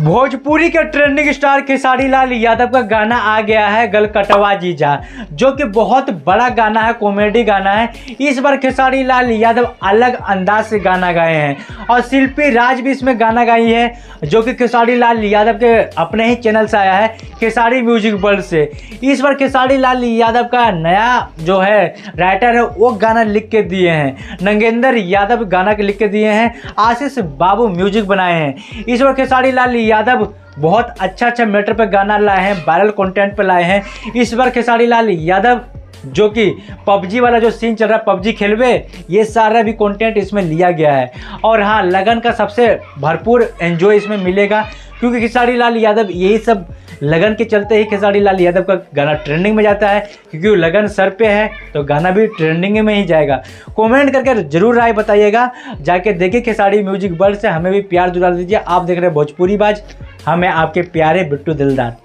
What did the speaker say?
भोजपुरी के trending star Khesari Lal Yadav का गाना आ गया है गलकटवा जीजा, जो कि बहुत बड़ा गाना है, कॉमेडी गाना है। इस बार खेसारी लाल यादव अलग अंदाज से गाना गाए हैं और शिल्पी राज भी इसमें गाना गाई है, जो कि खेसारी लाल यादव के अपने ही चैनल से आया है, खेसारी म्यूजिक वर्ल्ड से। इस बार खेसारी लाल यादव का नया जो है राइटर है वो गाना लिख के दिए हैं, नंगेंद्र यादव गाना के लिख के दिए हैं, आशीष बाबू म्यूजिक बनाए हैं। इस बार खेसारी लाल यादव बहुत अच्छा मैटर पे गाना लाए हैं, वायरल कंटेंट पे लाए हैं। इस बार खेसारी लाल यादव जो कि पबजी वाला जो सीन चल रहा है, पबजी खेलवे, ये सारा भी कंटेंट इसमें लिया गया है। और हाँ, लगन का सबसे भरपूर एंजॉय इसमें मिलेगा, क्योंकि खेसारी लाल यादव यही सब लगन के चलते ही खेसारी लाल यादव का गाना ट्रेंडिंग में जाता है, क्योंकि लगन सर पे है तो गाना भी ट्रेंडिंग में ही जाएगा। कमेंट करके जरूर राय बताइएगा, जाके देखिए खेसारी म्यूजिक वर्ल्ड से, हमें भी प्यार दुलार दीजिए। आप देख रहे हैं भोजपुरी बाज, हमें आपके प्यारे बिट्टू दिलदार।